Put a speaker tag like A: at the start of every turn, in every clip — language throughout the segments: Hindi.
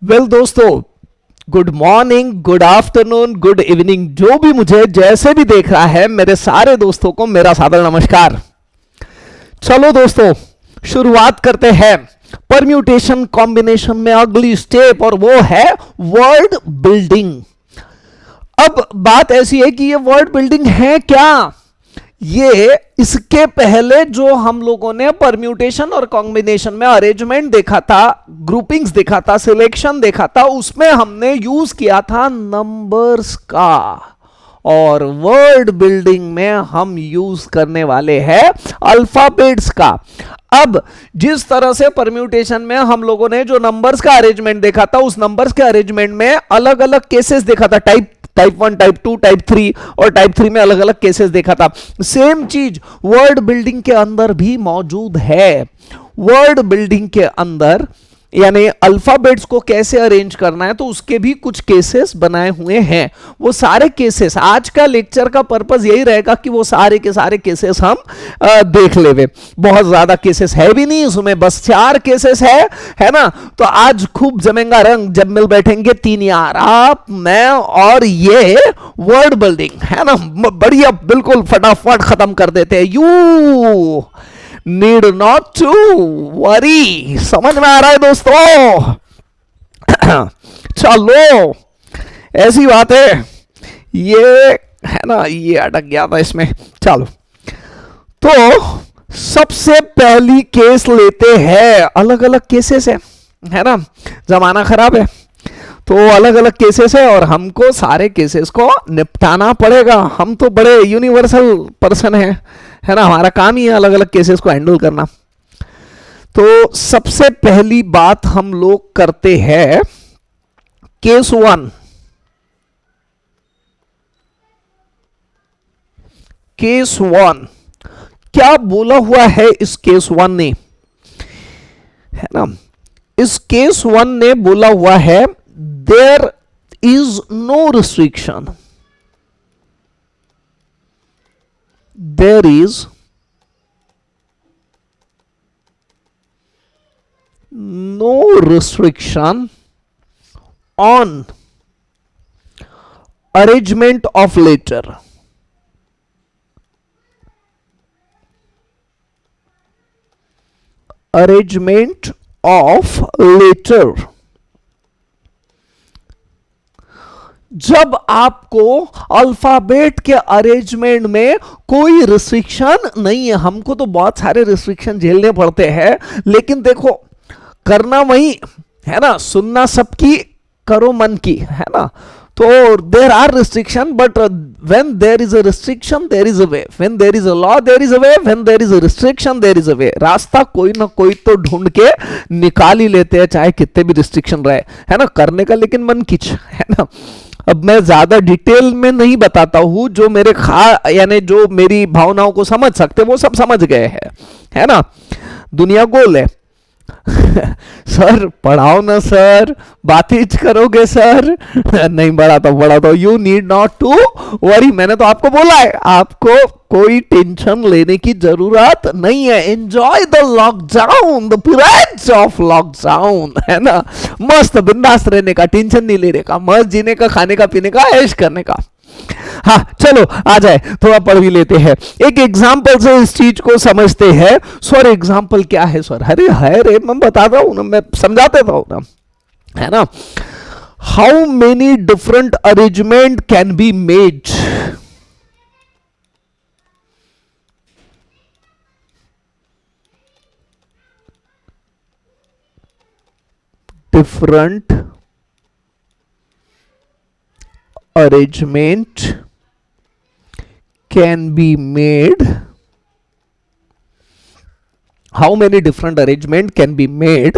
A: वेल दोस्तों, good morning, good afternoon, good evening, जो भी मुझे जैसे भी देख रहा है, मेरे सारे दोस्तों को मेरा सादर नमस्कार। चलो दोस्तों, शुरुआत करते हैं परम्यूटेशन कॉम्बिनेशन में अगली स्टेप, और वो है वर्ड बिल्डिंग। अब बात ऐसी है कि ये वर्ड बिल्डिंग है क्या। ये इसके पहले जो हम लोगों ने परम्यूटेशन और कॉम्बिनेशन में अरेंजमेंट देखा था, ग्रुपिंग्स देखा था, सिलेक्शन देखा था, उसमें हमने यूज किया था नंबर्स का। और वर्ड बिल्डिंग में हम यूज करने वाले हैं अल्फाबेट्स का। अब जिस तरह से परम्यूटेशन में हम लोगों ने जो नंबर्स का अरेंजमेंट देखा था, उस नंबर्स के अरेंजमेंट में अलग अलग केसेस देखा था, टाइप 1, टाइप 2, टाइप 3, और टाइप 3 में अलग अलग केसेस देखा था। सेम चीज वर्ड बिल्डिंग के अंदर भी मौजूद है। वर्ड बिल्डिंग के अंदर यानी अल्फाबेट्स को कैसे अरेंज करना है, तो उसके भी कुछ केसेस बनाए हुए हैं। वो सारे केसेस, आज का लेक्चर का पर्पस यही रहेगा कि वो सारे के सारे केसेस हम देख लेवे। बहुत ज्यादा केसेस है भी नहीं उसमें, बस 4 केसेस है ना। तो आज खूब जमेगा रंग जब मिल बैठेंगे 3 यार, आप, मैं और ये वर्ड बिल्डिंग, है ना। बढ़िया, बिल्कुल फटाफट खत्म कर देते हैं। You need not to worry. समझ में आ रहा है दोस्तों? चलो, ऐसी बात है, ये है ना, ये अटक गया था इसमें। चलो, तो सबसे पहली केस लेते हैं, अलग अलग केसेस है ना, जमाना खराब है तो अलग अलग केसेस है और हमको सारे केसेस को निपटाना पड़ेगा। हम तो बड़े यूनिवर्सल पर्सन है ना, हमारा काम ही है अलग अलग केसेस को हैंडल करना। तो सबसे पहली बात हम लोग करते हैं केस 1। केस 1 क्या बोला हुआ है इस केस 1 ने, है ना। इस केस 1 ने बोला हुआ है there is no restriction, there is no restriction on arrangement of letter. Arrangement of letter. जब आपको अल्फाबेट के अरेंजमेंट में कोई रिस्ट्रिक्शन नहीं है, हमको तो बहुत सारे रिस्ट्रिक्शन झेलने पड़ते हैं, लेकिन देखो करना वही है ना, सुनना सबकी, करो मन की, है ना। तो there are restriction, but when there is a restriction there is a way, when there is a law there is a way, when there is a restriction there is a way. रास्ता कोई ना कोई तो ढूंढ के निकाल ही लेते हैं, चाहे कितने भी रिस्ट्रिक्शन रहे, है ना, करने का लेकिन मन किच, है ना। अब मैं ज्यादा डिटेल में नहीं बताता हूं, जो मेरे यानी जो मेरी भावनाओं को समझ सकते वो सब समझ गए हैं, है ना। दुनिया गोल है। सर पढ़ाओ ना सर, बातें करोगे सर। नहीं बढ़ाता, you need not to worry. मैंने तो आपको बोला है, आपको कोई टेंशन लेने की जरूरत नहीं है। Enjoy the lockdown, the periods of lockdown, है ना। मस्त बिंदास रहने का, टेंशन नहीं लेने का, मस्त जीने का, खाने का, पीने का, ऐश करने का। हाँ चलो आ जाए, थोड़ा पढ़ भी लेते हैं, एक एग्जाम्पल से इस चीज को समझते हैं। सर एग्जाम्पल क्या है सर? अरे है रे, मैं बताता हूं ना, मैं समझाते था ना, है ना। How many different arrangement can be made, different arrangement can be made, how many different arrangement can be made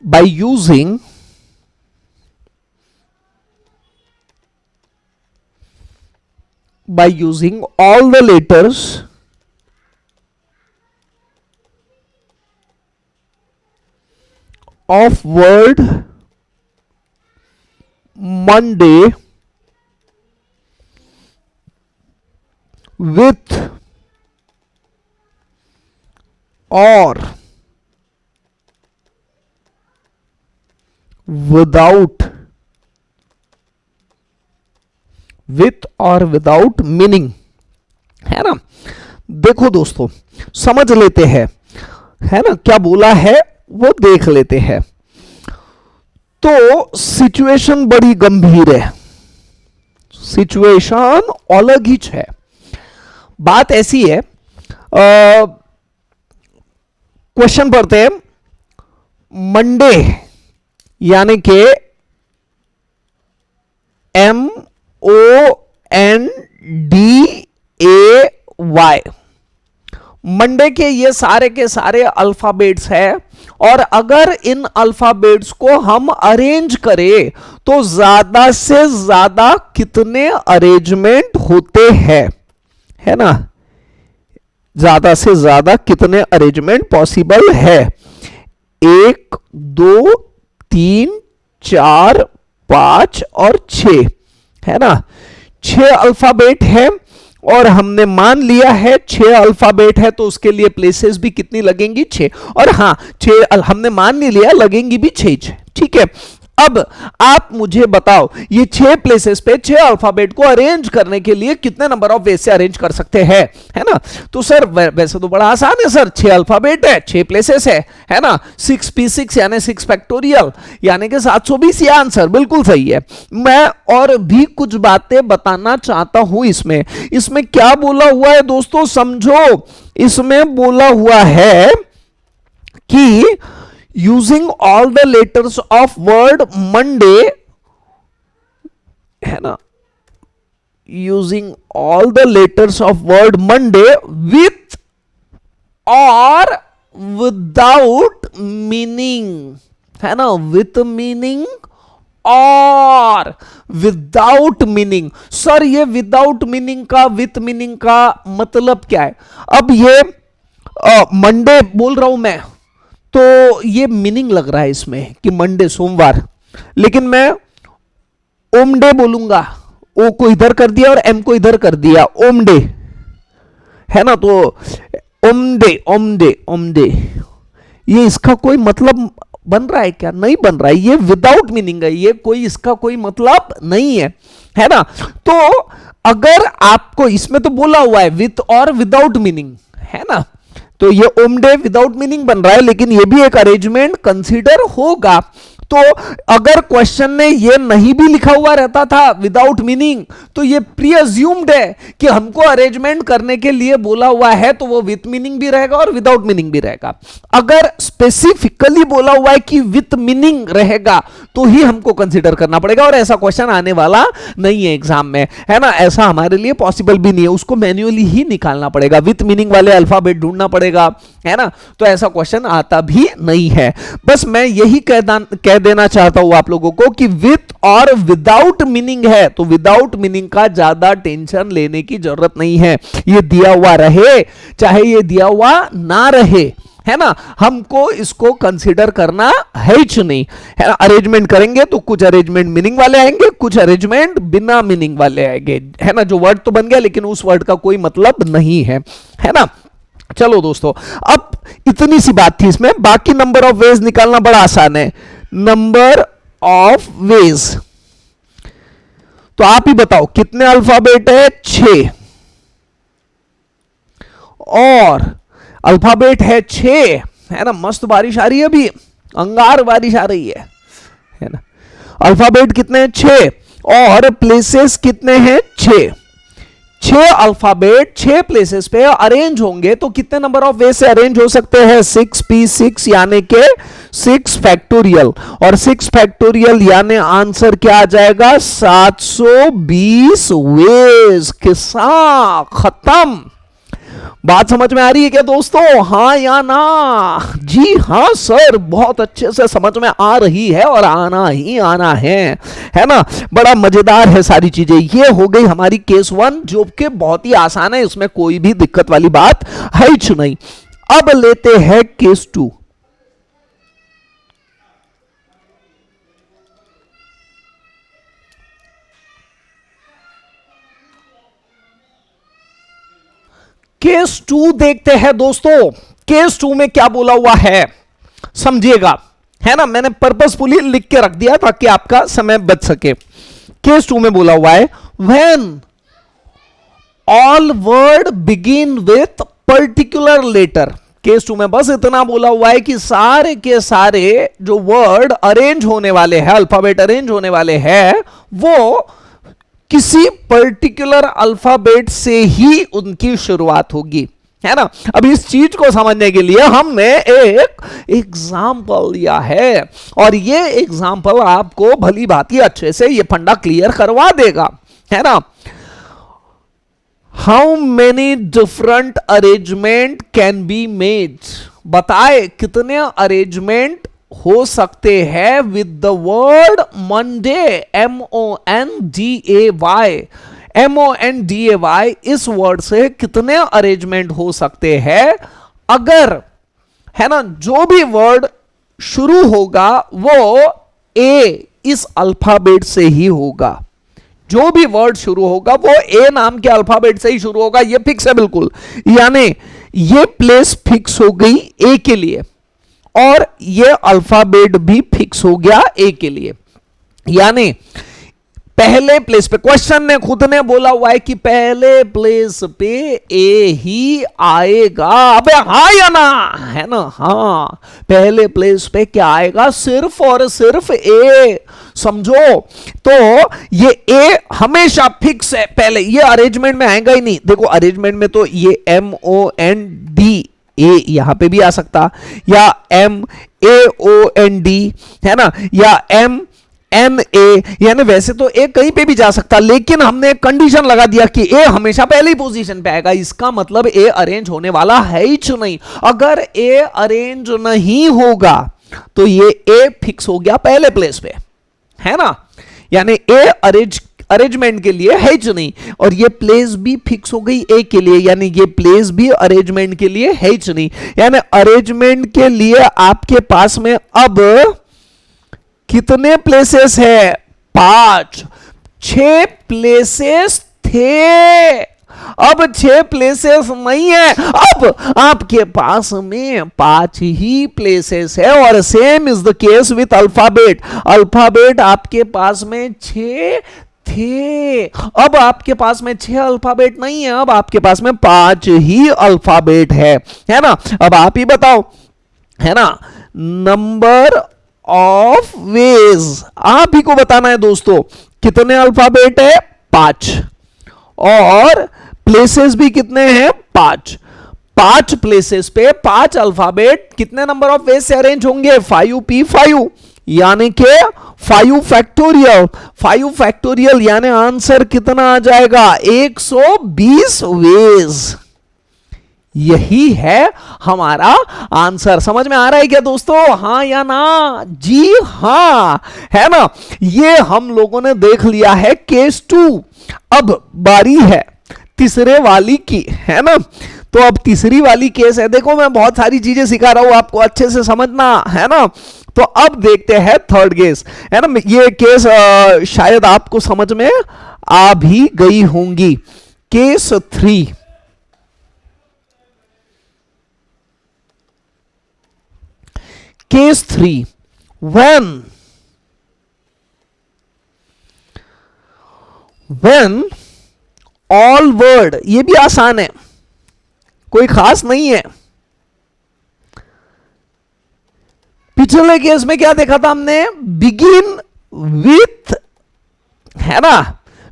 A: by using all the letters of word Monday with or without, with और विदाउट मीनिंग, है ना। देखो दोस्तों, समझ लेते हैं, है ना, क्या बोला है वो देख लेते हैं। तो सिचुएशन बड़ी गंभीर है, सिचुएशन अलग ही है। बात ऐसी है, क्वेश्चन पढ़ते हैं। मंडे यानी कि MONDAY, मंडे के ये सारे के सारे अल्फाबेट्स हैं, और अगर इन अल्फाबेट्स को हम अरेंज करें तो ज्यादा से ज्यादा कितने अरेंजमेंट होते हैं, है ना, ज्यादा से ज्यादा कितने अरेंजमेंट पॉसिबल है। 1 2 3 4 5 और 6, है ना, 6 अल्फाबेट है, और हमने मान लिया है 6 अल्फाबेट है, तो उसके लिए प्लेसेस भी कितनी लगेंगी, 6। और हां, 6 हमने मान नहीं लिया, लगेंगी भी 6। ठीक है, अब आप मुझे बताओ, ये 6 प्लेसेस पे 6 अल्फाबेट को अरेंज करने के लिए कितने नंबर ऑफ वेज से अरेंज कर सकते हैं, है ना। तो सर वैसे तो बड़ा आसान है सर, 6 अल्फाबेट है, 6 प्लेसेस है ना, 6p6 यानी 6 फैक्टोरियल यानी कि 720, ये आंसर बिल्कुल सही है। मैं और भी कुछ बातें बताना चाहता हूं इसमें क्या बोला हुआ है दोस्तों, समझो। इसमें बोला हुआ है कि using all the letters of word Monday, है ना, using all the letters of word Monday with or without meaning, है ना, with meaning और विदाउट मीनिंग। सर ये विदाउट मीनिंग का विथ मीनिंग का मतलब क्या है? अब ये मंडे बोल रहा हूं मैं, तो ये मीनिंग लग रहा है इसमें कि मंडे सोमवार, लेकिन मैं ओमडे बोलूंगा, ओ को इधर कर दिया और एम को इधर कर दिया, ओमडे, है ना। तो ओमडे ओमडे ओमडे, ये इसका कोई मतलब बन रहा है क्या? नहीं बन रहा है, ये विदाउट मीनिंग है, ये कोई इसका कोई मतलब नहीं है ना। तो अगर आपको इसमें तो बोला हुआ है विथ और विदाउट मीनिंग, है ना, तो ये ओमडे विदाउट मीनिंग बन रहा है, लेकिन ये भी एक अरेंजमेंट कंसीडर होगा। तो अगर क्वेश्चन ने ये नहीं भी लिखा हुआ रहता था विदाउट मीनिंग, तो ये प्री अज्यूम्ड है कि हमको अरेंजमेंट करने के लिए बोला हुआ है, तो वो विथ मीनिंग भी रहेगा और विदाउट मीनिंग भी रहेगा। अगर स्पेसिफिकली बोला हुआ है कि विथ मीनिंग रहेगा, तो ही हमको कंसीडर करना पड़ेगा, और ऐसा क्वेश्चन आने वाला नहीं है एग्जाम में, है ना। ऐसा हमारे लिए पॉसिबल भी नहीं है, उसको मैन्युअली ही निकालना पड़ेगा, विथ मीनिंग वाले अल्फाबेट ढूंढना पड़ेगा, है ना। तो ऐसा क्वेश्चन आता भी नहीं है। बस मैं यही कह देना चाहता हूं आप लोगों को कि विथ और विदाउट मीनिंग है, तो विदाउट मीनिंग का ज्यादा टेंशन लेने की जरूरत नहीं है। ये दिया हुआ रहे चाहे ये दिया हुआ ना रहे, है ना, हमको इसको कंसीडर करना है ही नहीं, है ना। अरेंजमेंट करेंगे तो कुछ अरेंजमेंट मीनिंग वाले आएंगे, कुछ अरेंजमेंट बिना मीनिंग वाले आएंगे, है ना। जो वर्ड तो बन गया लेकिन उस वर्ड का कोई मतलब नहीं है ना। चलो दोस्तों, अब इतनी सी बात थी इसमें, बाकी नंबर ऑफ वेज निकालना बड़ा आसान है। नंबर ऑफ वेज, तो आप ही बताओ कितने अल्फाबेट है? 6, और अल्फाबेट है 6, है ना। मस्त बारिश आ रही है, अभी अंगार बारिश आ रही है ना। अल्फाबेट कितने हैं? 6, और प्लेसेस कितने हैं? 6। 6 अल्फाबेट 6 प्लेसेस पे अरेंज होंगे, तो कितने नंबर ऑफ वे से अरेंज हो सकते हैं? 6p6 यानी के 6 फैक्टोरियल, और 6 फैक्टोरियल यानी आंसर क्या आ जाएगा? 720 वेज। किस्सा खत्म। बात समझ में आ रही है क्या दोस्तों? हाँ या ना? जी हाँ सर, बहुत अच्छे से समझ में आ रही है, और आना ही आना है ना। बड़ा मजेदार है सारी चीजें। ये हो गई हमारी केस 1, जो कि बहुत ही आसान है, इसमें कोई भी दिक्कत वाली बात है ही नहीं। अब लेते हैं केस 2। केस 2 देखते हैं दोस्तों। केस 2 में क्या बोला हुआ है समझिएगा। है ना, मैंने पर्पसफुली लिख के रख दिया ताकि आपका समय बच सके। केस 2 में बोला हुआ है when all word begin with particular letter. Case 2 में बस इतना बोला हुआ है कि सारे के सारे जो वर्ड अरेंज होने वाले हैं, अल्फाबेट अरेंज होने वाले हैं, वो किसी पर्टिकुलर अल्फाबेट से ही उनकी शुरुआत होगी, है ना। अब इस चीज को समझने के लिए हमने एक एग्जाम्पल लिया है और ये एग्जाम्पल आपको भली भांति अच्छे से ये फंडा क्लियर करवा देगा, है ना। How many different arrangement can be made, बताए कितने अरेंजमेंट हो सकते हैं with the word Monday, MONDAY, MONDAY, इस वर्ड से कितने अरेंजमेंट हो सकते हैं अगर, है ना, जो भी वर्ड शुरू होगा वो ए इस अल्फाबेट से ही होगा। जो भी वर्ड शुरू होगा वो ए नाम के अल्फाबेट से ही शुरू होगा, ये फिक्स है बिल्कुल। यानी ये प्लेस फिक्स हो गई ए के लिए और ये अल्फाबेट भी फिक्स हो गया ए के लिए। यानी पहले प्लेस पे, क्वेश्चन ने खुद ने बोला हुआ है कि पहले प्लेस पे ए ही आएगा। अबे हाँ या ना, है ना, हाँ, पहले प्लेस पे क्या आएगा, सिर्फ और सिर्फ ए। समझो, तो ये ए हमेशा फिक्स है पहले, ये अरेंजमेंट में आएगा ही नहीं। देखो अरेंजमेंट में तो ये MOND ए यहां पे भी आ सकता, या MAOND, है ना, या MNA, यानी वैसे तो ए कहीं पे भी जा सकता, लेकिन हमने कंडीशन लगा दिया कि ए हमेशा पहली पोजीशन पे आएगा। इसका मतलब ए अरेंज होने वाला है ही नहीं। अगर ए अरेंज नहीं होगा तो ये ए फिक्स हो गया पहले प्लेस पे, है ना। यानी ए अरेंजमेंट के लिए है ही नहीं, और ये प्लेस भी फिक्स हो गई ए के लिए, यानी ये प्लेस भी अरेंजमेंट के लिए है ही नहीं। यानी अरेंजमेंट के लिए आपके पास में अब कितने प्लेसेस है, 5, 6 प्लेसेस थे, अब 6 प्लेसेस नहीं है, अब आपके पास में 5 ही प्लेसेस है। और same is the case with alphabet, alphabet आपके पास में 6 थे, अब आपके पास में 6 अल्फाबेट नहीं है, अब आपके पास में 5 ही अल्फाबेट है ना। अब आप ही बताओ, है ना, नंबर ऑफ वेज आप ही को बताना है दोस्तों, कितने अल्फाबेट है, 5, और प्लेसेस भी कितने हैं, 5। 5 प्लेसेस पे 5 अल्फाबेट कितने नंबर ऑफ वेज से अरेंज होंगे, 5p5, यानी कि 5 फैक्टोरियल। 5 फैक्टोरियल यानी आंसर कितना आ जाएगा, 120 वेज। यही है हमारा आंसर। समझ में आ रहा है क्या दोस्तों, हाँ या ना, जी हाँ, है ना। ये हम लोगों ने देख लिया है केस 2। अब बारी है तीसरे वाली की, है ना। तो अब तीसरी वाली केस है, देखो मैं बहुत सारी चीजें सिखा रहा हूं आपको, अच्छे से समझना, है ना। तो अब देखते हैं थर्ड केस, है ना। ये केस शायद आपको समझ में आ भी गई होंगी। Case 3, case 3, when all word, ये भी आसान है, कोई खास नहीं है। पिछले केस में क्या देखा था हमने, बिगिन विथ, है ना,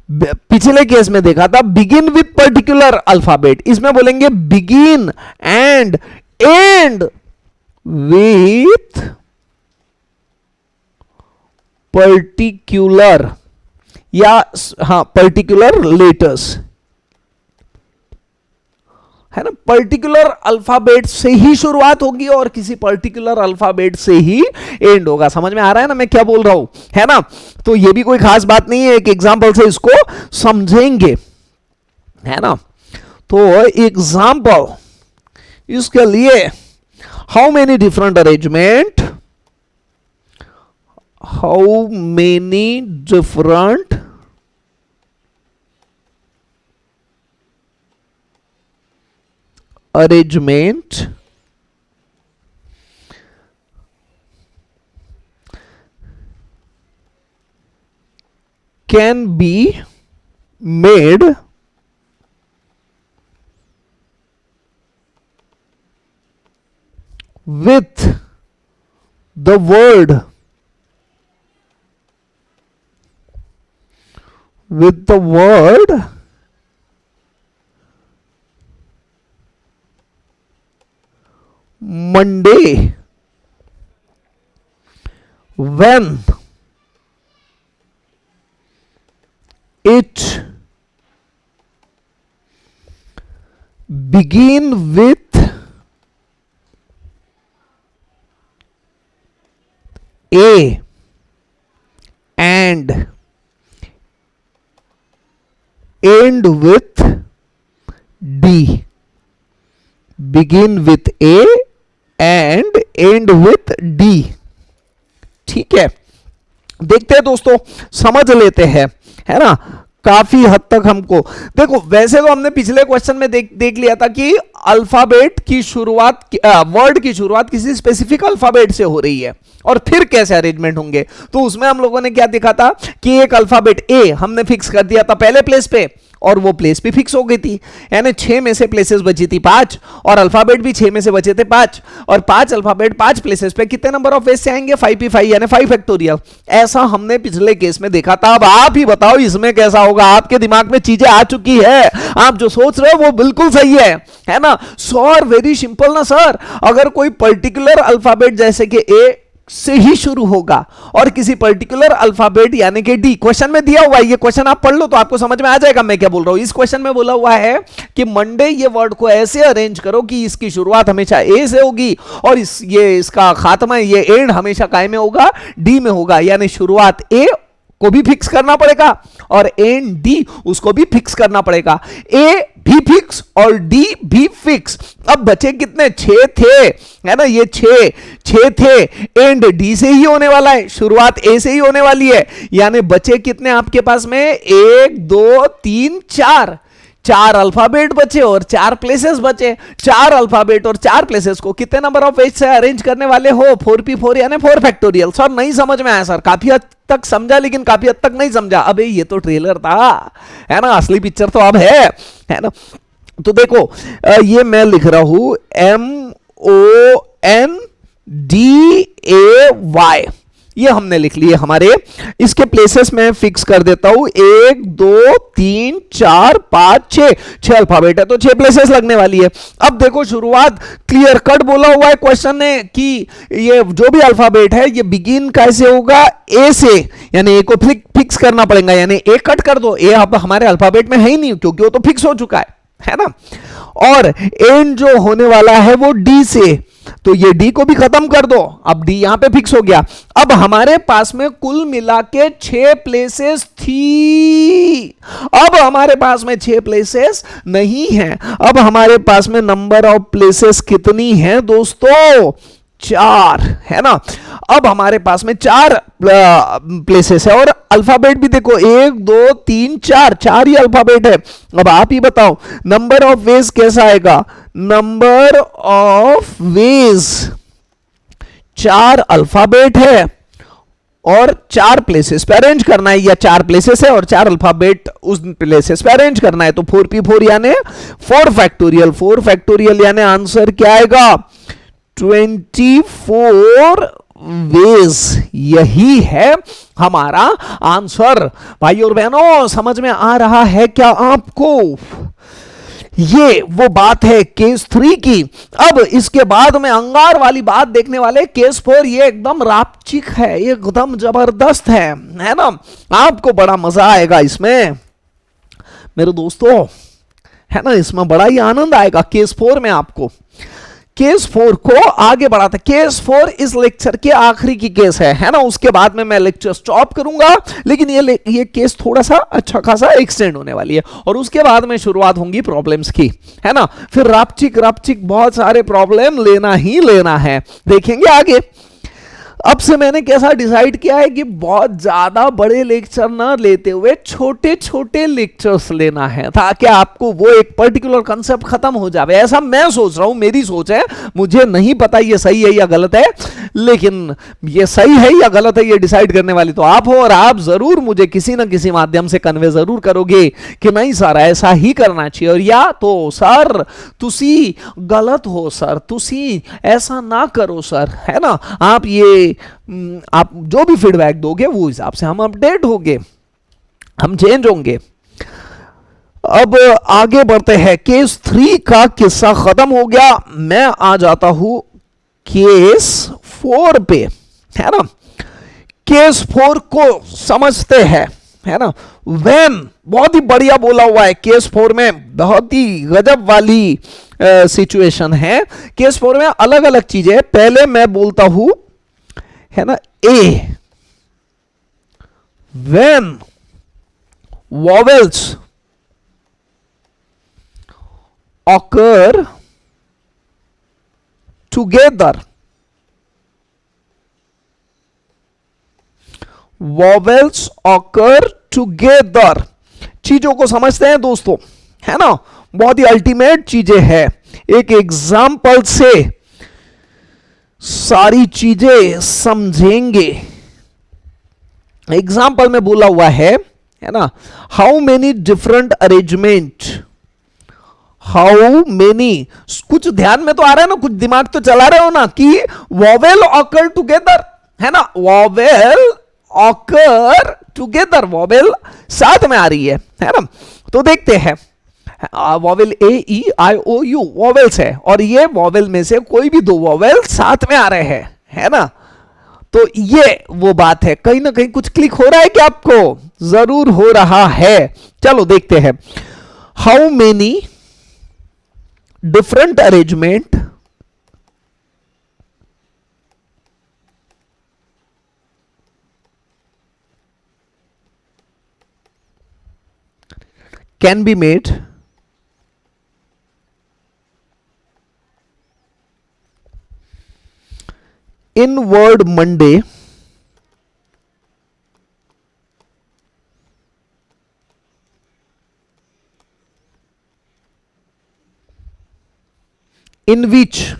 A: पिछले केस में देखा था बिगिन विथ पर्टिकुलर अल्फाबेट, इसमें बोलेंगे begin and and with particular, या हाँ पर्टिकुलर लेटर्स, है ना। पर्टिकुलर अल्फाबेट से ही शुरुआत होगी और किसी पर्टिकुलर अल्फाबेट से ही एंड होगा। समझ में आ रहा है ना मैं क्या बोल रहा हूं, है ना। तो ये भी कोई खास बात नहीं है, एक एग्जांपल से इसको समझेंगे, है ना। तो एग्जांपल इसके लिए, how many different arrangement, how many different arrangement can be made with the word Monday when it begin with A and end with D. Begin with A and end with D. ठीक है, देखते हैं दोस्तों, समझ लेते हैं, है ना। काफी हद तक हमको देखो, वैसे तो हमने पिछले क्वेश्चन में देख लिया था कि अल्फाबेट की शुरुआत, वर्ड की शुरुआत किसी स्पेसिफिक अल्फाबेट से हो रही है और फिर कैसे अरेंजमेंट होंगे। तो उसमें हम लोगों ने क्या देखा था कि एक अल्फाबेट ए हमने फिक्स कर दिया था पहले प्लेस पे और वो प्लेस भी फिक्स हो गई थी, यानी 6 में से प्लेसेस बची थी 5 और अल्फाबेट भी 6 में से बचे थे 5 और 5 अल्फाबेट 5 प्लेसेस पे कितने नंबर ऑफ वेज से आएंगे 5p5 यानी 5 फैक्टोरियल। ऐसा हमने पिछले केस में देखा था। अब आप ही बताओ इसमें कैसा होगा। आपके दिमाग में चीजें आ चुकी है, आप जो सोच रहे हो वो बिल्कुल सही है ना। सर वेरी सिंपल ना सर, अगर कोई पर्टिकुलर अल्फाबेट जैसे कि ए से ही शुरू होगा और किसी पर्टिकुलर अल्फाबेट यानी कि डी, क्वेश्चन में दिया हुआ है, ये क्वेश्चन आप पढ़ लो तो आपको समझ में आ जाएगा मैं क्या बोल रहा हूं। इस क्वेश्चन में बोला हुआ है कि मंडे ये वर्ड को ऐसे अरेंज करो कि इसकी शुरुआत हमेशा ए से होगी और इसका खात्मा, ये एंड हमेशा काय में होगा, डी में होगा, यानी शुरुआत ए को भी फिक्स करना पड़ेगा और एंड डी उसको भी फिक्स करना पड़ेगा। ए भी फिक्स और डी भी फिक्स। अब बचे कितने, 6 थे, है ना। ये 6 थे, एंड डी से ही होने वाला है, शुरुआत ए से ही होने वाली है, यानी बचे कितने आपके पास में 1 2 3 4 अल्फाबेट बचे और 4 प्लेसेस बचे। 4 अल्फाबेट और 4 प्लेसेस को कितने नंबर ऑफ वेज से अरेंज करने वाले हो 4p4 यानी 4 फैक्टोरियल। सर नहीं समझ में आया सर, काफी हद तक समझा लेकिन काफी हद तक नहीं समझा। अबे ये तो ट्रेलर था, है ना, असली पिक्चर तो अब है ना। तो देखो ये मैं लिख रहा हूं MONDAY, ये हमने लिख लिए हमारे। इसके प्लेसेस में फिक्स कर देता हूं 1 2 3 4 5 6 अल्फाबेट है तो 6 प्लेसेस लगने वाली है। अब देखो शुरुआत क्लियर कट बोला हुआ है क्वेश्चन ने कि ये जो भी अल्फाबेट है ये बिगिन कैसे होगा, ए से, यानी ए को फिक्स करना पड़ेगा, यानी ए कट कर दो, ए अब हमारे अल्फाबेट में है ही नहीं क्योंकि वो तो फिक्स हो चुका है ना। और एंड जो होने वाला है वो डी से, तो ये डी को भी खत्म कर दो, अब डी यहां पे फिक्स हो गया। अब हमारे पास में कुल मिला के 6 प्लेसेस थी, अब हमारे पास में 6 प्लेसेस नहीं है। अब हमारे पास में नंबर ऑफ प्लेसेस कितनी है दोस्तों, 4, है ना। अब हमारे पास में 4 प्लेसेस है और अल्फाबेट भी देखो 1 2 3 4 ही अल्फाबेट है। अब आप ही बताओ नंबर ऑफ वेज कैसा आएगा, नंबर ऑफ वेज 4 अल्फाबेट है और 4 प्लेसेस पे अरेंज करना है, या 4 प्लेसेस है और 4 अल्फाबेट उस प्लेसेस पे अरेंज करना है, तो 4p4 यानी 4 फैक्टोरियल। 4 फैक्टोरियल यानी आंसर क्या आएगा 24 वेज, यही है हमारा आंसर। भाई और बहनों समझ में आ रहा है क्या आपको, ये वो बात है केस 3 की। अब इसके बाद में अंगार वाली बात देखने वाले केस 4, ये एकदम रापचिक है, एकदम जबरदस्त है ना। आपको बड़ा मजा आएगा इसमें मेरे दोस्तों, है ना, इसमें बड़ा ही आनंद आएगा केस 4 में आपको। केस 4 को आगे बढ़ाते, केस 4 इस लेक्चर के आखिरी की केस है ना। उसके बाद में मैं लेक्चर स्टॉप करूंगा, लेकिन ये केस थोड़ा सा अच्छा खासा एक्सटेंड होने वाली है और उसके बाद में शुरुआत होंगी प्रॉब्लम्स की, है ना। फिर रापचिक बहुत सारे प्रॉब्लम लेना ही लेना है, देखेंगे आगे। अब से मैंने कैसा डिसाइड किया है कि बहुत ज्यादा बड़े लेक्चर ना लेते हुए छोटे छोटे लेक्चर्स लेना है, ताकि आपको वो एक पर्टिकुलर कंसेप्ट खत्म हो जाए। ऐसा मैं सोच रहा हूं, मेरी सोच है, मुझे नहीं पता ये सही है या गलत है, लेकिन ये सही है या गलत है ये डिसाइड करने वाली तो आप हो, और आप जरूर मुझे किसी ना किसी माध्यम से कन्वे जरूर करोगे कि नहीं सर ऐसा ही करना चाहिए, और या तो सर तुसी गलत हो, सर तुसी ऐसा ना करो सर, है ना। आप ये आप जो भी फीडबैक दोगे वो हिसाब से हम अपडेट होंगे, हम चेंज होंगे। अब आगे बढ़ते हैं, केस 3 का किस्सा खत्म हो गया, मैं आ जाता हूं केस 4 पे, है ना। केस 4 को समझते हैं, है ना। व्हेन बहुत ही बढ़िया बोला हुआ है केस 4 में, बहुत ही गजब वाली सिचुएशन है। केस 4 में अलग अलग चीजें, पहले मैं बोलता हूं, है ना, ए when vowels occur together, vowels occur together, चीजों को समझते हैं दोस्तों, है ना। बहुत ही अल्टीमेट चीजें हैं, एक एग्जाम्पल से सारी चीजें समझेंगे। एग्जाम्पल में बोला हुआ है ना, how many different arrangement, how many, कुछ ध्यान में तो आ रहा है ना, कुछ दिमाग तो चला रहे हो ना, कि वॉवेल ऑकर टुगेदर, है ना, वॉवेल ऑकर टुगेदर, वॉवेल साथ में आ रही है ना। तो देखते हैं, vowel A E I O U vowels है, और ये वॉवेल में से कोई भी दो वॉवेल साथ में आ रहे हैं, है ना। तो ये वो बात है, कहीं ना कहीं कुछ क्लिक हो रहा है कि आपको, जरूर हो रहा है। चलो देखते हैं, how many different arrangement can be made in word Monday in which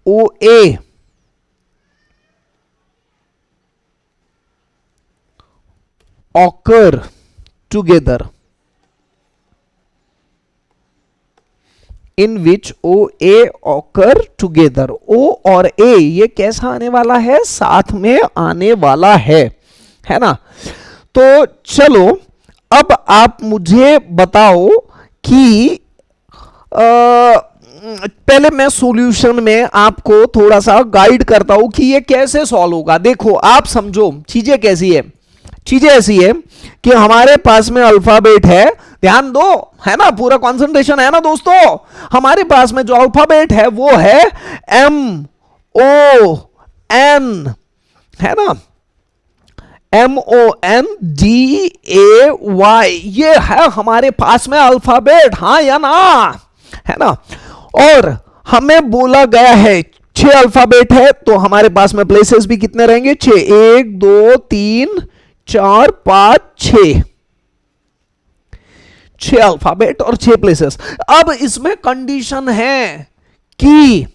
A: OA occur together, in which OA occur together, O और A ये कैसा आने वाला है, साथ में आने वाला है ना। तो चलो अब आप मुझे बताओ कि पहले मैं सॉल्यूशन में आपको थोड़ा सा गाइड करता हूं कि ये कैसे सॉल्व होगा। देखो आप समझो चीजें कैसी है, चीजें ऐसी है कि हमारे पास में अल्फाबेट है, ध्यान दो, है ना, पूरा कंसंट्रेशन है ना दोस्तों। हमारे पास में जो अल्फाबेट है वो है MON, है ना, MONDAY, ये है हमारे पास में अल्फाबेट, हाँ या ना, है ना। और हमें बोला गया है 6 अल्फाबेट है, तो हमारे पास में प्लेसेस भी कितने रहेंगे, 6, 1 2 3 4 5 6 अल्फाबेट और 6 प्लेसेस। अब इसमें कंडीशन है कि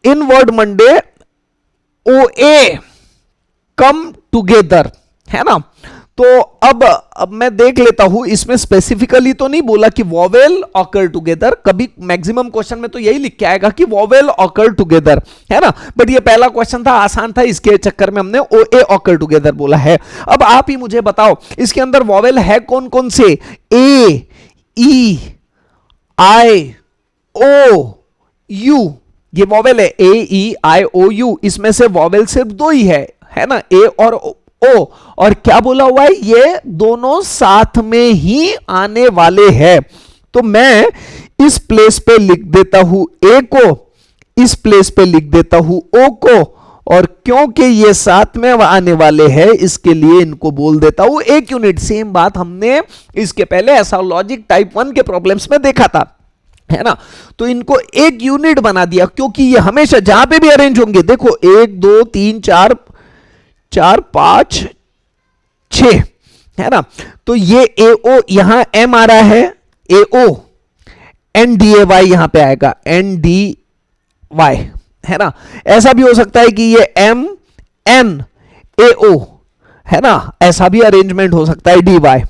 A: in word Monday OA come together, है ना। तो अब मैं देख लेता हूं, इसमें स्पेसिफिकली तो नहीं बोला कि वॉवेल ऑकर टुगेदर, कभी मैक्सिमम क्वेश्चन में तो यही लिख के आएगा कि वॉवेल ऑकर टुगेदर, है ना। बट ये पहला क्वेश्चन था, आसान था, इसके चक्कर में हमने OA ऑकर टुगेदर बोला है। अब आप ही मुझे बताओ इसके अंदर वॉवेल है कौन कौन से, A E I O U, ये वॉवेल है AEIOU, इसमें से वॉवेल सिर्फ 2 ही है ना, A और O, और क्या बोला हुआ है, ये दोनों साथ में ही आने वाले हैं। तो मैं इस प्लेस पे लिख देता हूं A को, इस प्लेस पे लिख देता हूं O को, और क्योंकि ये साथ में आने वाले हैं इसके लिए इनको बोल देता हूं 1 यूनिट। सेम बात हमने इसके पहले ऐसा लॉजिक टाइप 1 के प्रॉब्लम्स में देखा था, है ना। तो इनको 1 यूनिट बना दिया, क्योंकि ये हमेशा जहां पे भी अरेंज होंगे, देखो 1 2 3 4 4 5 6, है ना। तो ये ए ओ यहां एम आ रहा है, A O N D A Y यहां पे आएगा, एन डी वाई, है ना। ऐसा भी हो सकता है कि ये एम एन ए ओ, है ना, ऐसा भी अरेंजमेंट हो सकता है डी वाई,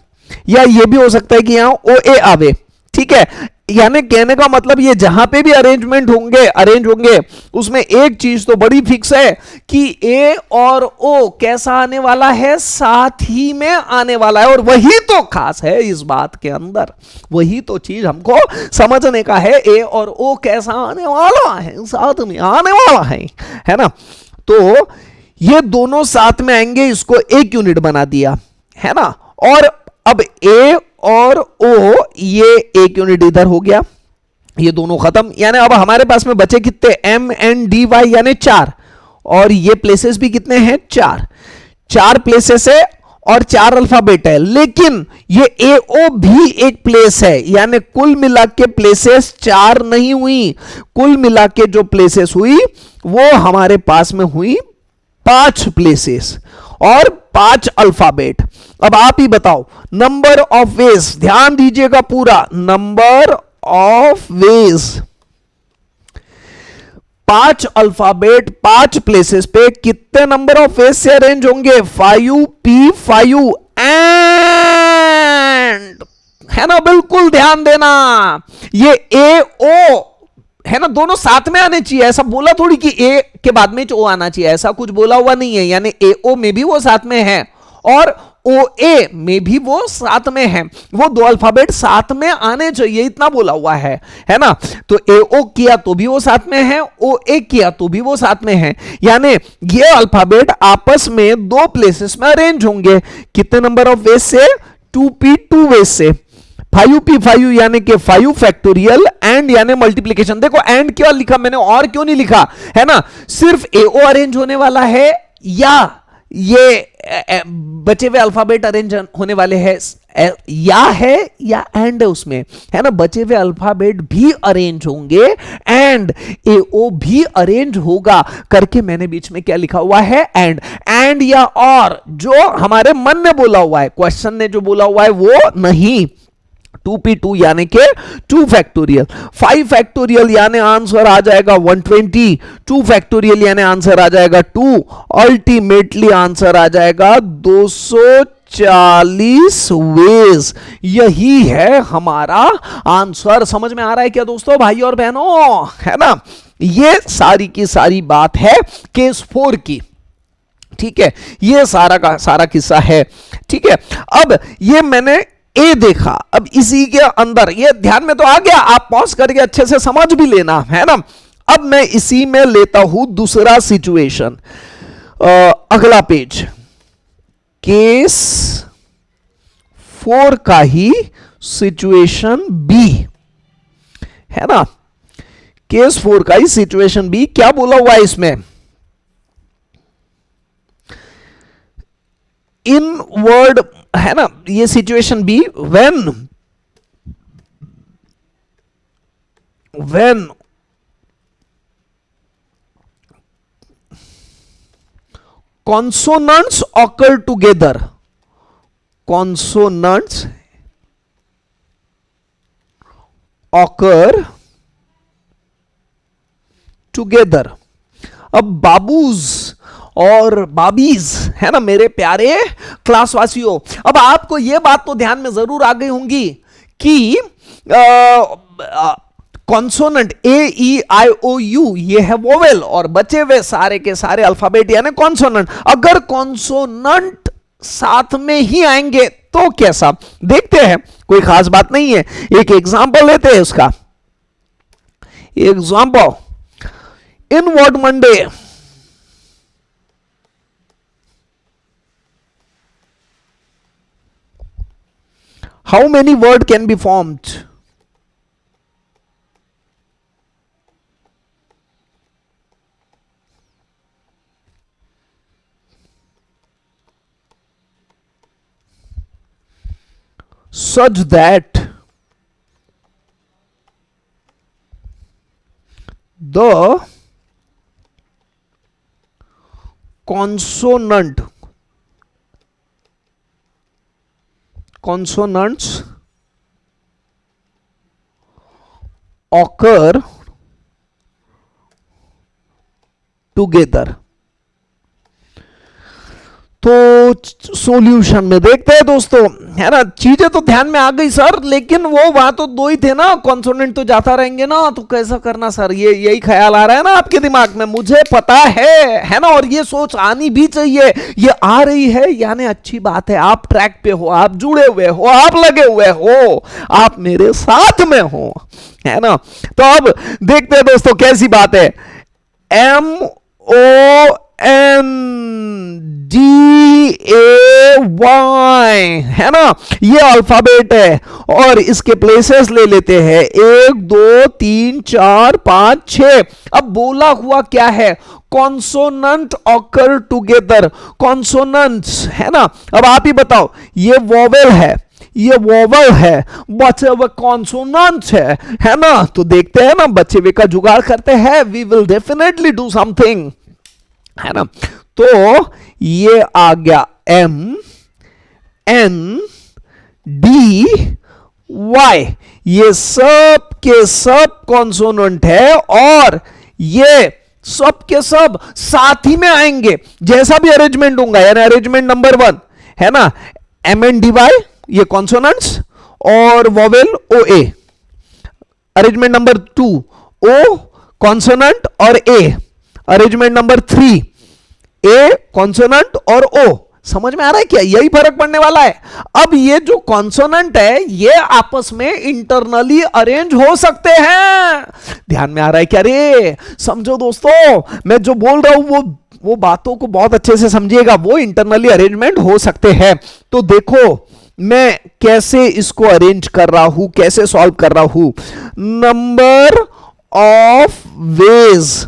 A: या ये भी हो सकता है कि यहां ओ ए आवे, ठीक है। यानी कहने का मतलब ये जहां पे भी अरेंजमेंट होंगे, अरेंज होंगे, उसमें एक चीज तो बड़ी फिक्स है कि ए और ओ कैसा आने वाला है, साथ ही में आने वाला है। और वही तो खास है इस बात के अंदर, वही तो चीज हमको समझने का है, ए और ओ कैसा आने वाला है, साथ में आने वाला है ना। तो ये दोनों साथ में आएंगे, इसको एक यूनिट बना दिया, है ना। और अब ए और ओ, ये एक यूनिट इधर हो गया, ये दोनों खत्म। यानी अब हमारे पास में बचे कितने, एम एन डी वाई, यानी 4, और ये प्लेसेस भी कितने हैं, 4, 4 प्लेसेस है और 4 अल्फाबेट है। लेकिन ये ए ओ भी एक प्लेस है, यानी कुल मिला के प्लेसेस 4 नहीं हुई, कुल मिला के जो प्लेसेस हुई वो हमारे पास में हुई 5 प्लेसेस और 5 अल्फाबेट। अब आप ही बताओ, नंबर ऑफ वेज, ध्यान दीजिएगा पूरा, number of ways, 5 alphabet 5 places पे कितने नंबर ऑफ वेज से अरेंज होंगे, 5p5 एंड, है ना। बिल्कुल ध्यान देना, ये ए ओ है ना, दोनों साथ में आने चाहिए। ऐसा बोला थोड़ी कि ए के बाद में ओ आना चाहिए, ऐसा कुछ बोला हुआ नहीं है। यानी ए ओ में भी वो साथ में है और ओ ए में भी वो साथ में है, वो 2 अल्फाबेट साथ में आने चाहिए, इतना बोला हुआ है ना। तो ए ओ किया तो भी वो साथ में है, ओ ए किया तो भी वो साथ में है, यानी ये अल्फाबेट आपस में 2 प्लेसेस में अरेंज होंगे। कितने नंबर ऑफ वेज से, 2p2 वेज से, 5p5 यानी कि 5 फैक्टोरियल, एंड यानी मल्टीप्लीकेशन। देखो एंड क्यों लिखा मैंने, और क्यों नहीं लिखा, है ना। सिर्फ ए ओ अरेंज होने वाला है, या ये बचे हुए अल्फाबेट अरेंज होने वाले हैं, या है या एंड है उसमें, है ना। बचे हुए अल्फाबेट भी अरेंज होंगे एंड ए ओ भी अरेंज होगा करके मैंने बीच में क्या लिखा हुआ है, एंड या और, जो हमारे मन ने बोला हुआ है, क्वेश्चन ने जो बोला हुआ है वो नहीं। 2p2 यानी के 2 फैक्टोरियल, 5 फैक्टोरियल यानी आंसर आ जाएगा 120, 2 फैक्टोरियल यानी आंसर आ जाएगा 2, अल्टीमेटली आंसर आ जाएगा 240 वेज। यही है हमारा आंसर। समझ में आ रहा है क्या दोस्तों, भाई और बहनों, है ना। ये सारी की सारी बात है केस 4 की, ठीक है। ये सारा का सारा किस्सा है, ठीक है। अब ये मैंने ए देखा, अब इसी के अंदर ये ध्यान में तो आ गया, आप पॉज करके अच्छे से समझ भी लेना, है ना। अब मैं इसी में लेता हूं दूसरा सिचुएशन, अगला पेज, केस 4 का ही सिचुएशन बी, है ना। केस 4 का ही सिचुएशन बी, क्या बोला हुआ है इसमें, इन वर्ड, है ना। ये situation B, when consonants occur together, consonants occur together। अब बाबूज और बाबीज, है ना मेरे प्यारे क्लासवासियों, अब आपको यह बात तो ध्यान में जरूर आ गई होंगी कि consonant A E I O you ये है वोवेल, और बचे हुए सारे के सारे अल्फाबेट यानी कॉन्सोनेंट। अगर कॉन्सोनेंट साथ में ही आएंगे तो कैसा, देखते हैं, कोई खास बात नहीं है। एक एग्जांपल लेते हैं उसका, example, in word Monday, how many word can be formed, such that the consonant consonants occur together. तो सॉल्यूशन में देखते हैं दोस्तों, है ना। चीजें तो ध्यान में आ गई सर, लेकिन वो वहां तो दो ही थे ना, कॉन्सोनेंट तो जाता रहेंगे ना, तो कैसा करना सर, ये यही ख्याल आ रहा है ना आपके दिमाग में, मुझे पता है ना। और ये सोच आनी भी चाहिए, ये आ रही है यानी अच्छी बात है, आप ट्रैक पे हो, आप जुड़े हुए हो, आप लगे हुए हो, आप मेरे साथ में हो, है ना। तो अब देखते हैं दोस्तों कैसी बात है। MONDAY, है ना, ये अल्फाबेट है और इसके प्लेसेस ले लेते हैं 1 2 3 4 5 6। अब बोला हुआ क्या है, कॉन्सोनेंट ऑकर टुगेदर, कॉन्सोनेंट्स, है ना। अब आप ही बताओ, ये वोवेल है, ये वोवल है, बचे हुए कॉन्सोनेंट है ना। तो देखते हैं ना, बचे हुए का जुगाड़ करते हैं, we will definitely do something, है ना। तो ये आ गया MNDY, ये सब के सब कॉन्सोनेंट है और ये सब के सब साथ ही में आएंगे, जैसा भी अरेंजमेंट होगा, यानी अरेंजमेंट नंबर 1 है ना, MNDY ये कॉन्सोनेंट्स और vowel OA। Arrangement number 2 O consonant और A। Arrangement number 3 A consonant और O। समझ में आ रहा है क्या, यही फर्क पड़ने वाला है। अब ये जो कॉन्सोनेंट है ये आपस में इंटरनली अरेंज हो सकते हैं, ध्यान में आ रहा है क्या रे। समझो दोस्तों, मैं जो बोल रहा हूं वो बातों को बहुत अच्छे से समझिएगा, वो इंटरनली अरेंजमेंट हो सकते हैं। तो देखो मैं कैसे इसको अरेंज कर रहा हूं, कैसे सॉल्व कर रहा हूं। नंबर ऑफ वेज,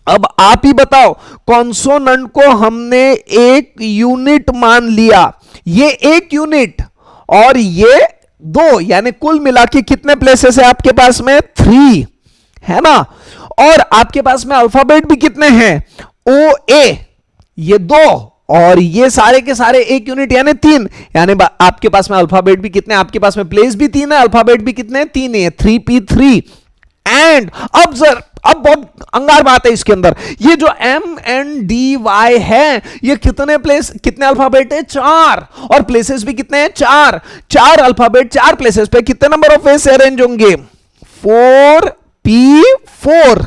A: अब आप ही बताओ, कॉन्सोनेंट को हमने एक यूनिट मान लिया, ये एक यूनिट और ये 2, यानी कुल मिला के कितने प्लेसेस है आपके पास में, 3, है ना। और आपके पास में अल्फाबेट भी कितने हैं, OA, ये 2 और ये सारे के सारे एक यूनिट यानी 3, यानी आपके पास में अल्फाबेट भी कितने, आपके पास में प्लेस भी 3 है, अल्फाबेट भी कितने, 3 है, 3P3। एंड अब बहुत अंगार बात है इसके अंदर, ये जो MNDY है ये कितने प्लेस, कितने अल्फाबेट है, 4, और प्लेसेस भी कितने हैं, 4। 4 अल्फाबेट 4 प्लेसेस पे कितने नंबर ऑफ वेज से अरेंज होंगे, 4P4,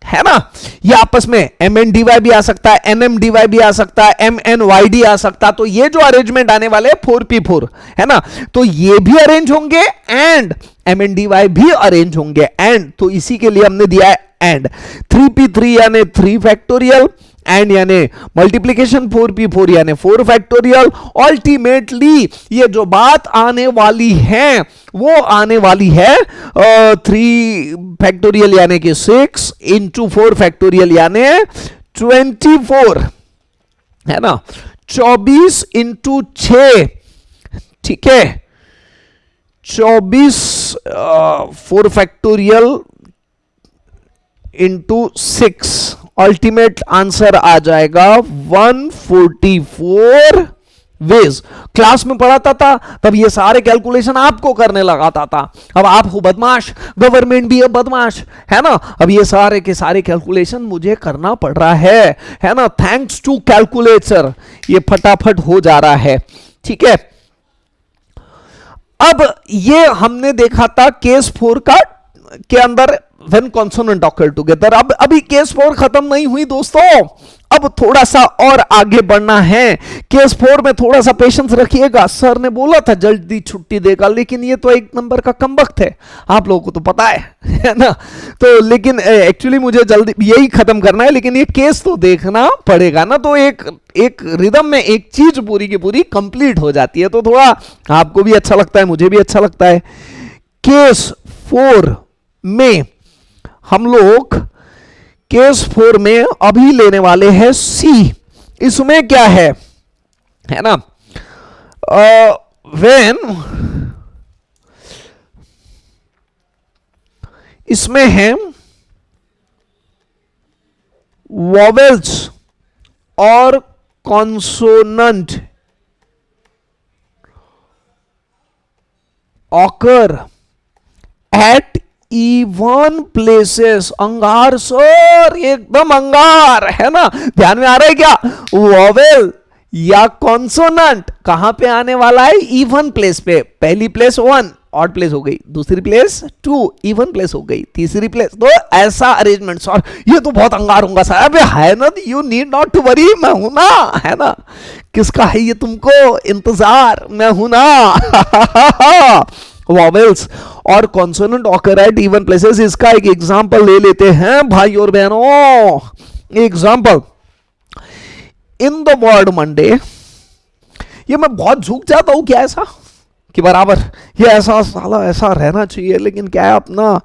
A: है ना। ये आपस में MNDY भी आ सकता है, NMDY भी आ सकता है, MNYD आ सकता है। तो ये जो अरेंजमेंट आने वाले 4P4, है ना, तो ये भी अरेंज होंगे एंड MNDY भी अरेंज होंगे एंड, तो इसी के लिए हमने दिया है एंड। 3P3 यानी 3 फैक्टोरियल, एंड यानी मल्टीप्लीकेशन 4P4 यानी 4 फैक्टोरियल। अल्टीमेटली ये जो बात आने वाली है वो आने वाली है 3 फैक्टोरियल यानी कि 6 इंटू 4 फैक्टोरियल यानी 24, है ना, 24 इंटू 6, ठीक है, 24 4 फैक्टोरियल इंटू 6, अल्टीमेट आंसर आ जाएगा 144 वेज। क्लास में पढ़ाता था तब ये सारे कैलकुलेशन आपको करने लगाता था, अब आप हो बदमाश, गवर्नमेंट भी है बदमाश, है ना। अब ये सारे के सारे कैलकुलेशन मुझे करना पड़ रहा है ना, थैंक्स टू कैलकुलेटर ये फटाफट हो जा रहा है, ठीक है। अब ये हमने देखा था केस 4 का के अंदर व्हेन कॉन्सोनेंट ऑकर टुगेदर। अब अभी केस 4 खत्म नहीं हुई दोस्तों, अब थोड़ा सा और आगे बढ़ना है। केस 4 में थोड़ा सा पेशेंस रखिएगा, सर ने बोला था जल्दी छुट्टी देगा, लेकिन ये तो एक नंबर का कमबख्त है, आप लोगों को तो पता है ना। तो लेकिन एक्चुअली मुझे जल्दी यही खत्म करना है, लेकिन ये केस तो देखना पड़ेगा ना, तो एक रिदम में एक चीज पूरी की पूरी कंप्लीट हो जाती है, तो थोड़ा आपको भी अच्छा लगता है, मुझे भी अच्छा लगता है। केस 4 में हम लोग केस 4 में अभी लेने वाले हैं सी। इसमें क्या है ना, व्हेन इसमें है वॉवेल्स और consonant occur eight even places. अंगार सर, एकदम अंगार है ना, ध्यान में आ रहा है क्या? वॉवेल या कॉन्सोनेंट कहां पे आने वाला है? इवन प्लेस पे। पहली प्लेस 1 ऑड प्लेस हो गई, दूसरी प्लेस 2 इवन प्लेस हो गई, तीसरी प्लेस। तो ऐसा अरेंजमेंट सर, ये तो बहुत अंगार होगा सर। अबे है ना, you need not to worry, मैं हूं ना, है ना। किसका है ये तुमको इंतजार? मैं हूं ना। वॉवेल्स और consonant occur eight even places, इसका एक एग्जांपल ले लेते हैं भाई और बहनों। Example in the word Monday. ये मैं बहुत झुक जाता हूं क्या ऐसा कि बराबर ये ऐसा साला ऐसा रहना चाहिए, लेकिन क्या है, अपना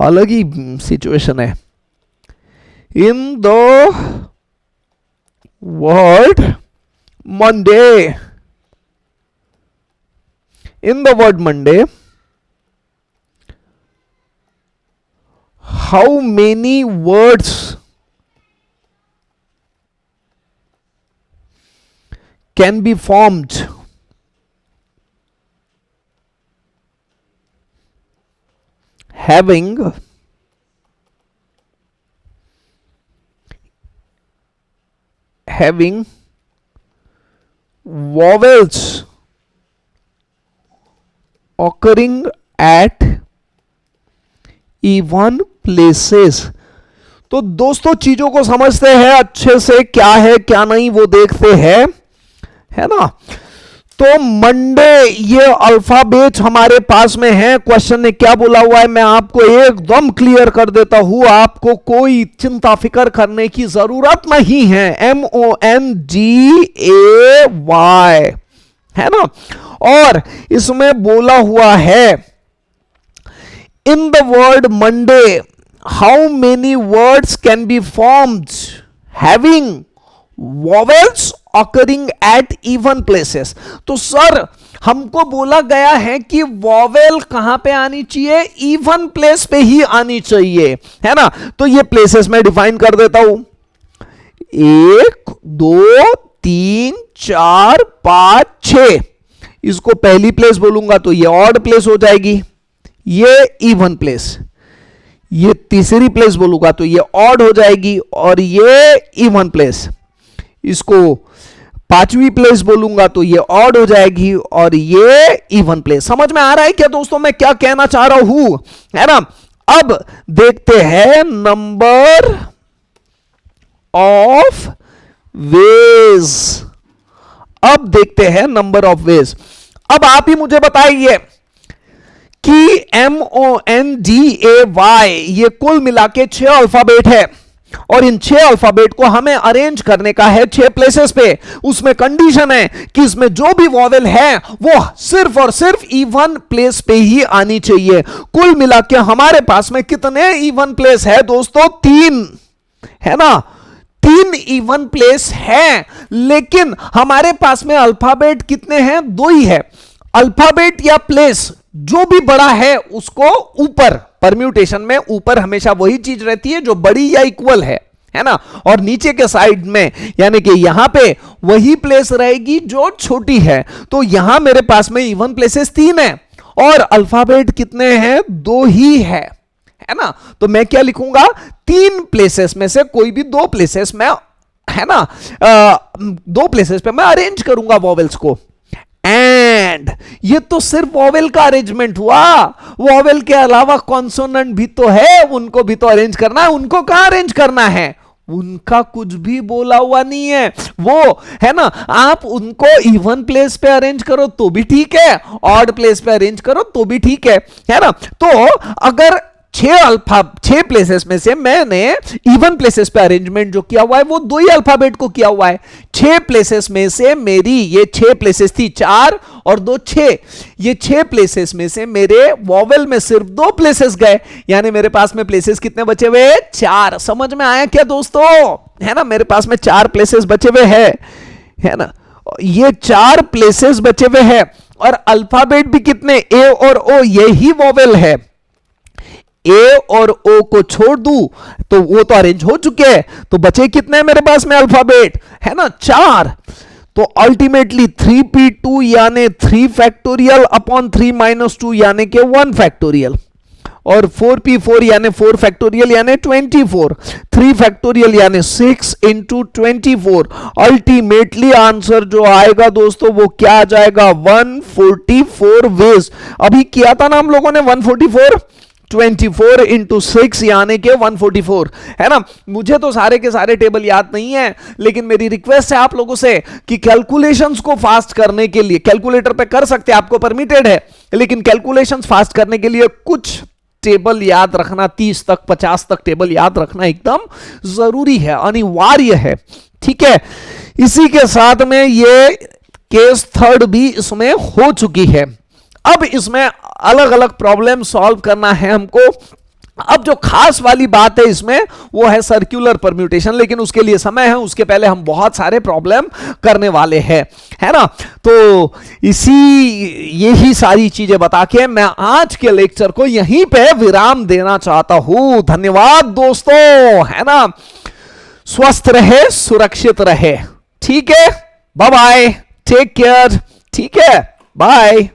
A: अलग ही सिचुएशन है। In the word Monday, in the word Monday, how many words can be formed having vowels occurring at even places। तो दोस्तों चीजों को समझते हैं अच्छे से, क्या है क्या नहीं वो देखते हैं, है ना। तो मंडे ये अल्फाबेट हमारे पास में है। क्वेश्चन ने क्या बोला हुआ है मैं आपको एकदम क्लियर कर देता हूं, आपको कोई चिंता फिकर करने की जरूरत नहीं है। MONDAY है ना। और इसमें बोला हुआ है in the word Monday how many words can be formed having vowels occurring at even places. तो सर हमको बोला गया है कि वॉवेल कहां पे आनी चाहिए? इवन प्लेस पे ही आनी चाहिए, है ना। तो ये प्लेसेस में डिफाइन कर देता हूं, 1 2 3 4 5 6। इसको पहली प्लेस बोलूंगा तो ये ऑड प्लेस हो जाएगी, ये इवन प्लेस। ये तीसरी प्लेस बोलूंगा तो ये ऑड हो जाएगी और ये इवन प्लेस। इसको पांचवी प्लेस बोलूंगा तो ये ऑड हो जाएगी और ये इवन प्लेस। समझ में आ रहा है क्या दोस्तों मैं क्या कहना चाह रहा हूं, है ना। अब देखते हैं नंबर ऑफ वेज। अब देखते हैं नंबर ऑफ वेज। अब आप ही मुझे बताइए कि MONDAY ये कुल मिला के 6 अल्फाबेट है और इन 6 अल्फाबेट को हमें अरेंज करने का है 6 प्लेसेस पे। उसमें कंडीशन है कि इसमें जो भी वॉवेल है वो सिर्फ और सिर्फ इवन प्लेस पे ही आनी चाहिए। कुल मिला के हमारे पास में कितने इवन प्लेस है दोस्तों? 3, है ना। 3 इवन प्लेस है, लेकिन हमारे पास में अल्फाबेट कितने हैं? 2 ही है। अल्फाबेट या प्लेस जो भी बड़ा है उसको ऊपर, परम्यूटेशन में ऊपर हमेशा वही चीज रहती है जो बड़ी या इक्वल है ना। और नीचे के साइड में यानी कि यहां पे वही प्लेस रहेगी जो छोटी है। तो यहां मेरे पास में इवन प्लेसेस 3 है और अल्फाबेट कितने हैं? 2 ही है ना। तो मैं क्या लिखूंगा? 3 प्लेसेस में से कोई भी 2 प्लेसेस में, है ना, 2 प्लेसेस पे मैं अरेंज करूंगा वॉवेल्स को। एंड ये तो सिर्फ वॉवेल का अरेंजमेंट हुआ, वॉवेल के अलावा कॉन्सोनेंट भी तो है, उनको भी तो अरेंज करना है। उनको कहां अरेंज करना है? उनका कुछ भी बोला हुआ नहीं है वो, है ना। आप उनको इवन प्लेस पे अरेंज करो तो भी ठीक है, ऑड प्लेस पे अरेंज करो तो भी ठीक है ना। तो अगर 6 प्लेसेस में से मैंने इवन प्लेसेस पे अरेंजमेंट जो किया हुआ है वो 2 ही अल्फाबेट को किया हुआ है। 6 प्लेसेस में से मेरी ये 6 प्लेसेस थी, 4 और 2 6। ये 6 प्लेसेस में से मेरे वॉवेल में सिर्फ 2 प्लेसेस गए, यानी मेरे पास में प्लेसेस कितने बचे हुए? 4। समझ में आया क्या दोस्तों, है ना। मेरे पास में 4 प्लेसेस बचे हुए है ना। ये 4 प्लेसेस बचे हुए हैं और अल्फाबेट भी कितने? ए और ओ, यही वॉवेल है। ए और ओ को छोड़ दूं तो वो तो अरेंज हो चुके हैं, तो बचे कितने मेरे पास में अल्फाबेट, है ना? 4। तो अल्टीमेटली 3p2 यानी 3 फैक्टोरियल अपॉन 3 माइनस 2 यानी के 1 फैक्टोरियल, और 4p4 यानी 4 फैक्टोरियल यानी 24, 3 फैक्टोरियल यानी 6 इंटू 24। अल्टीमेटली आंसर जो आएगा दोस्तों वो क्या आ जाएगा, 144 वेज। अभी किया था ना हम लोगों ने 144, 24 इंटू 6 यानी के 144, है ना। मुझे तो सारे के सारे टेबल याद नहीं है, लेकिन मेरी रिक्वेस्ट है आप लोगों से कि कैलकुलेशंस को फास्ट करने के लिए, कैलकुलेटर पे कर सकते हैं, आपको परमिटेड है, लेकिन कैलकुलेशंस फास्ट करने के लिए कुछ टेबल याद रखना, 30 तक 50 तक टेबल याद रखना एकदम जरूरी है, अनिवार्य है, ठीक है। इसी के साथ में ये केस थर्ड भी इसमें हो चुकी है। अब इसमें अलग अलग प्रॉब्लम सॉल्व करना है हमको। अब जो खास वाली बात है इसमें वो है सर्कुलर परम्यूटेशन, लेकिन उसके लिए समय है, उसके पहले हम बहुत सारे प्रॉब्लम करने वाले हैं, है ना। तो यही सारी चीजें बता के मैं आज के लेक्चर को यहीं पे विराम देना चाहता हूं। धन्यवाद दोस्तों, है ना। स्वस्थ रहे, सुरक्षित रहे, ठीक है। बाय बाय, टेक केयर, ठीक है, बाय।